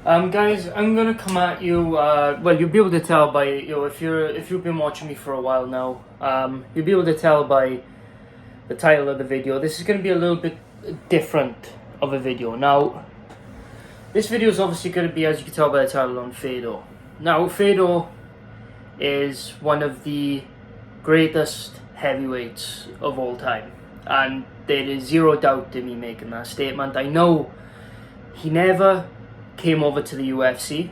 Guys, I'm gonna come at you. Well, you'll be able to tell by if you've been watching me for a while now. You'll be able to tell by the title of the video. This is gonna be a little bit different of a video. Now, this video is obviously gonna be, as you can tell by the title, on Fedor. Now, Fedor is one of the greatest heavyweights of all time, and there is zero doubt in me making that statement. I know he never came over to the UFC,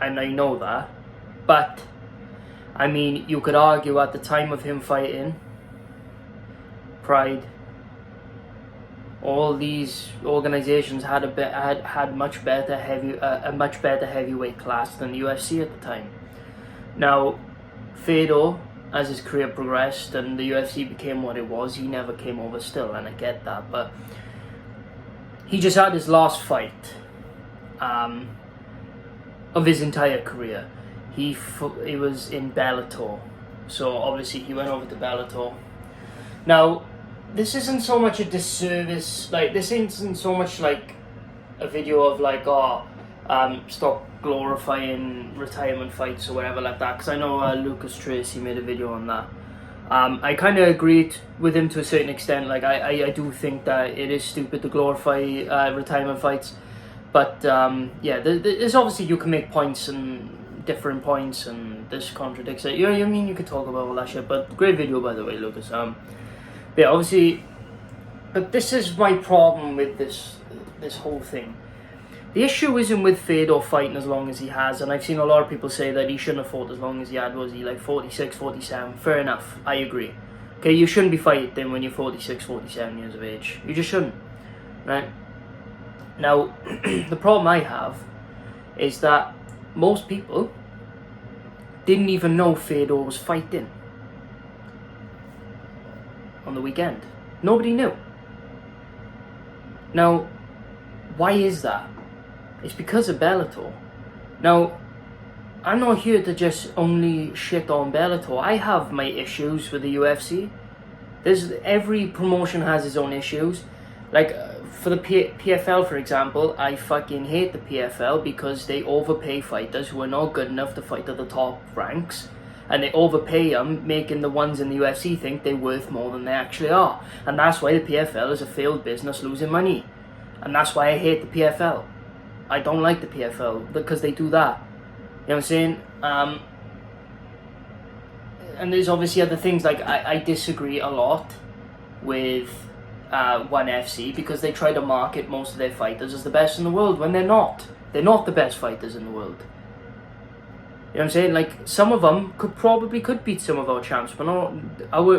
and I know that, but I mean, you could argue at the time of him fighting, Pride, all these organizations had a much better heavyweight class than the UFC at the time. Now, Fedor, as his career progressed and the UFC became what it was, he never came over still, and I get that, but he just had his last fight of his entire career. He was in Bellator, so obviously he went over to Bellator. Now, this isn't so much a disservice, like, this isn't so much like a video of like, stop glorifying retirement fights or whatever like that, because I know Lucas Tracy made a video on that. I kind of agreed with him to a certain extent. Like, I do think that it is stupid to glorify retirement fights, but yeah, there's obviously, you can make points and different points, and this contradicts it. You mean, you could talk about all that shit, but great video, by the way, Lucas. Yeah, obviously, but this is my problem with this whole thing. The issue isn't with Fedor fighting as long as he has, and I've seen a lot of people say that he shouldn't have fought as long as he had. Was he like 46, 47? Fair enough, I agree. Okay, you shouldn't be fighting when you're 46, 47 years of age. You just shouldn't, right? Now, the problem I have is that most people didn't even know Fedor was fighting on the weekend. Nobody knew. Now, why is that? It's because of Bellator. Now, I'm not here to just only shit on Bellator. I have my issues with the UFC. Every promotion has its own issues. Like, for the PFL, for example, I fucking hate the PFL because they overpay fighters who are not good enough to fight at the top ranks. And they overpay them, making the ones in the UFC think they're worth more than they actually are. And that's why the PFL is a failed business losing money. And that's why I hate the PFL. I don't like the PFL because they do that. You know what I'm saying? And there's obviously other things, like I disagree a lot with ONE FC because they try to market most of their fighters as the best in the world when they're not. They're not the best fighters in the world. You know what I'm saying? Like, some of them could beat some of our champs, but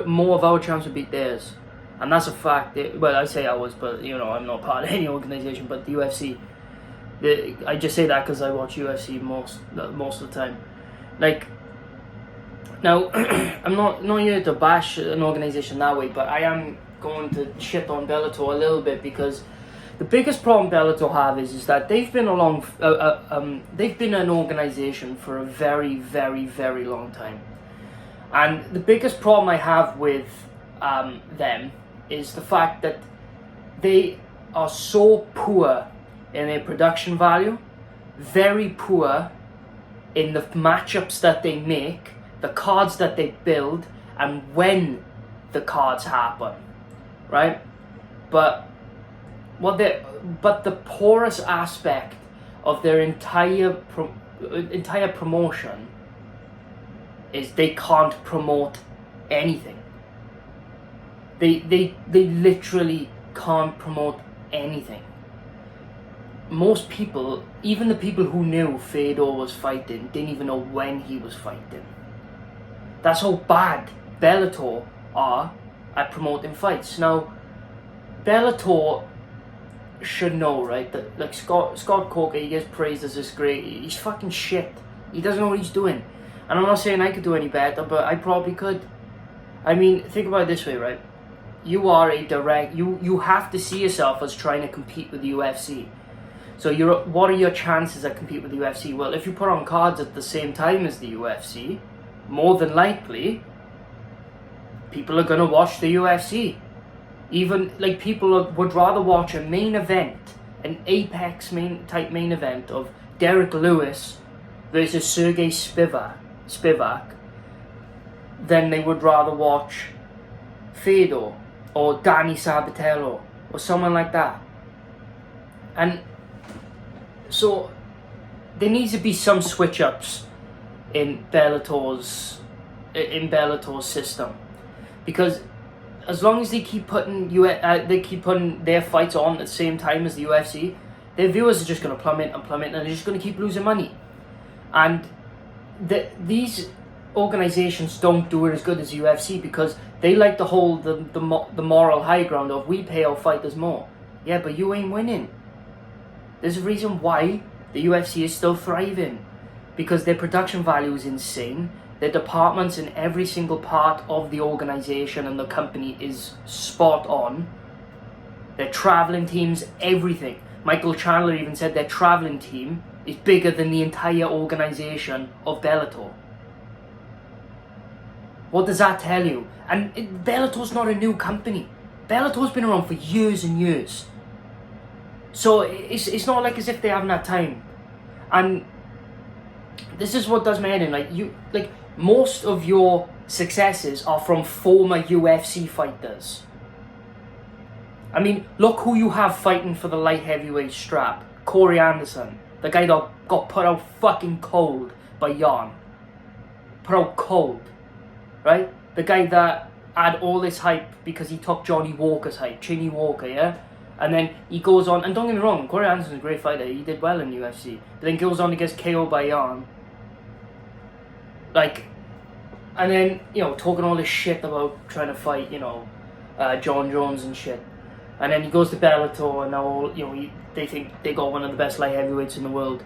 more of our champs would beat theirs. And that's a fact. Well, I say ours, but you know, I'm not part of any organization, but the UFC. I just say that because I watch UFC most of the time. Like, now, I'm not here to bash an organization that way, but I am going to shit on Bellator a little bit because the biggest problem Bellator have is that they've been they've been an organization for a very, very, very long time, and the biggest problem I have with them is the fact that they are so poor in their production value, very poor in the matchups that they make, the cards that they build, and when the cards happen, right? But the poorest aspect of their entire promotion is they can't promote anything. They literally can't promote anything. Most people, even the people who knew Fedor was fighting, didn't even know when he was fighting. That's how bad Bellator are at promoting fights. Now, Bellator should know, right, that like Scott Coker, he gets praised as this great. He's fucking shit. He doesn't know what he's doing. And I'm not saying I could do any better, but I probably could. I mean, think about it this way, right? You are you have to see yourself as trying to compete with the UFC. So what are your chances at compete with the UFC? Well, if you put on cards at the same time as the UFC, more than likely, people are going to watch the UFC. Even, like, people would rather watch a main event, an Apex main event of Derek Lewis versus Sergey Spivak than they would rather watch Fedor or Danny Sabatello or someone like that. And so there needs to be some switch ups in Bellator's system, because as long as they keep putting their fights on at the same time as the UFC, their viewers are just going to plummet, and they're just going to keep losing money. And these organizations don't do it as good as the UFC, because they like to hold the moral high ground of, we pay our fighters more. Yeah, but you ain't winning. There's a reason why the UFC is still thriving, because their production value is insane. Their departments in every single part of the organization and the company is spot on. Their traveling teams, everything. Michael Chandler even said their traveling team is bigger than the entire organization of Bellator. What does that tell you? And Bellator's not a new company. Bellator's been around for years and years. So it's not like as if they haven't had time. And this is what does me head in. Most of your successes are from former UFC fighters. I mean, look who you have fighting for the light heavyweight strap. Corey Anderson, the guy that got put out fucking cold by Jan. Put out cold, right? The guy that had all this hype because he took Johnny Walker's hype, Chinny Walker, yeah? And then he goes on, and don't get me wrong, Corey Anderson's a great fighter, he did well in UFC, but then goes on to get KO'd by Jan. And then, talking all this shit about trying to fight, John Jones and shit. And then he goes to Bellator, and now, they think they got one of the best light heavyweights in the world.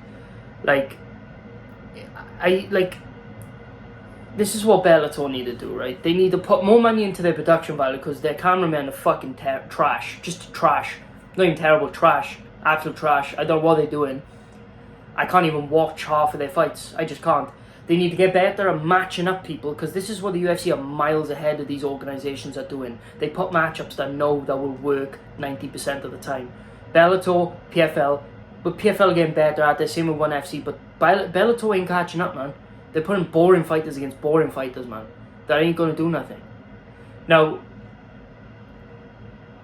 This is what Bellator need to do, right? They need to put more money into their production value, because their cameramen are fucking trash. Just trash. Not even terrible, trash. Absolute trash. I don't know what they're doing. I can't even watch half of their fights. I just can't. They need to get better at matching up people, because this is what the UFC are miles ahead of these organizations are doing. They put matchups that will work 90% of the time. Bellator, PFL, but PFL are getting better at it, same with ONE FC, but Bellator ain't catching up, man. They're putting boring fighters against boring fighters, man. That ain't gonna do nothing. Now,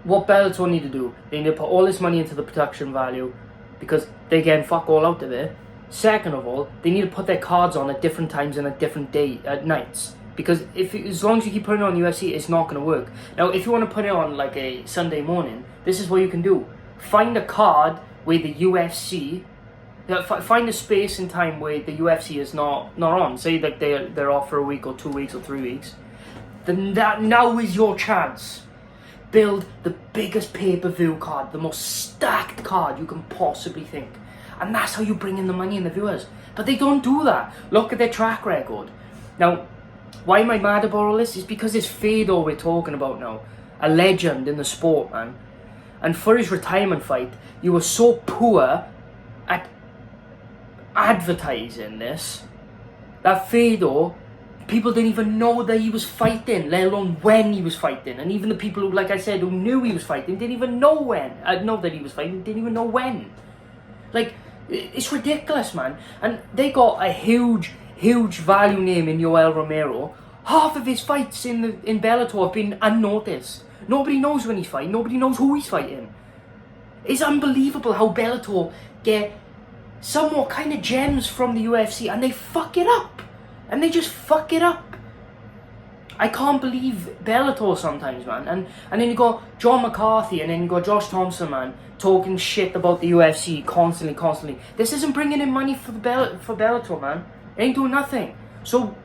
what Bellator need to do, they need to put all this money into the production value, because they're getting fuck all out of it. Second of all, they need to put their cards on at different times and at different nights. Because as long as you keep putting it on UFC, it's not going to work. Now, if you want to put it on like a Sunday morning, this is what you can do. Find a card where the UFC, find a space and time where the UFC is not on. Say that they're off for a week or 2 weeks or 3 weeks. Then now is your chance. Build the biggest pay-per-view card, the most stacked card you can possibly think. And that's how you bring in the money and the viewers. But they don't do that. Look at their track record. Now, why am I mad about all this? It's because it's Fedor we're talking about now. A legend in the sport, man. And for his retirement fight, you were so poor at advertising this that Fedor, people didn't even know that he was fighting, let alone when he was fighting. And even the people who, like I said, who knew he was fighting, didn't even know when. Know that he was fighting, didn't even know when. It's ridiculous, man. And they got a huge value name in Yoel Romero. Half of his fights in Bellator have been unnoticed. Nobody knows when he's fighting. Nobody knows who he's fighting. It's unbelievable how Bellator get somewhat kind of gems from the UFC and they fuck it up. And they just fuck it up. I can't believe Bellator sometimes, man. And then you got John McCarthy, and then you got Josh Thompson, man, talking shit about the UFC constantly. This isn't bringing in money for Bellator, man. It ain't doing nothing. So,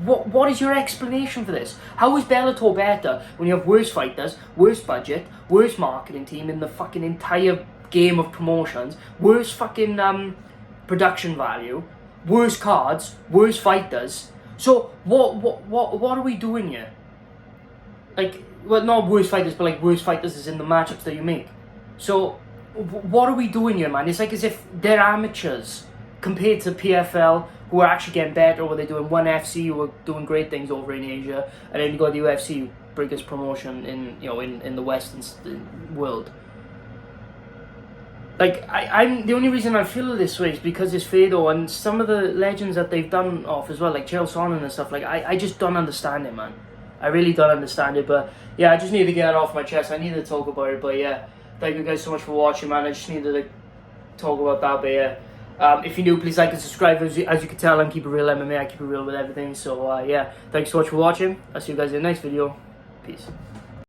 what is your explanation for this? How is Bellator better when you have worse fighters, worse budget, worse marketing team in the fucking entire game of promotions, worse fucking production value, worse cards, worse fighters? So what are we doing here? Not worse fighters, but worse fighters is in the matchups that you make. So what are we doing here, man? It's like as if they're amateurs compared to PFL, who are actually getting better, or they're doing ONE FC, who are doing great things over in Asia, and then you got the UFC, biggest promotion in the Western world. Like, I'm the only reason I feel this way is because it's Fedor and some of the legends that they've done off as well, like Chael Sonnen and stuff. Like, I just don't understand it, man. I really don't understand it. But yeah, I just need to get it off my chest. I need to talk about it. But yeah, thank you guys so much for watching, man. I just needed to talk about that. But yeah, if you're new, please like and subscribe. As you can tell, I'm keep it real MMA. I keep it real with everything. So yeah, thanks so much for watching. I'll see you guys in the next video. Peace.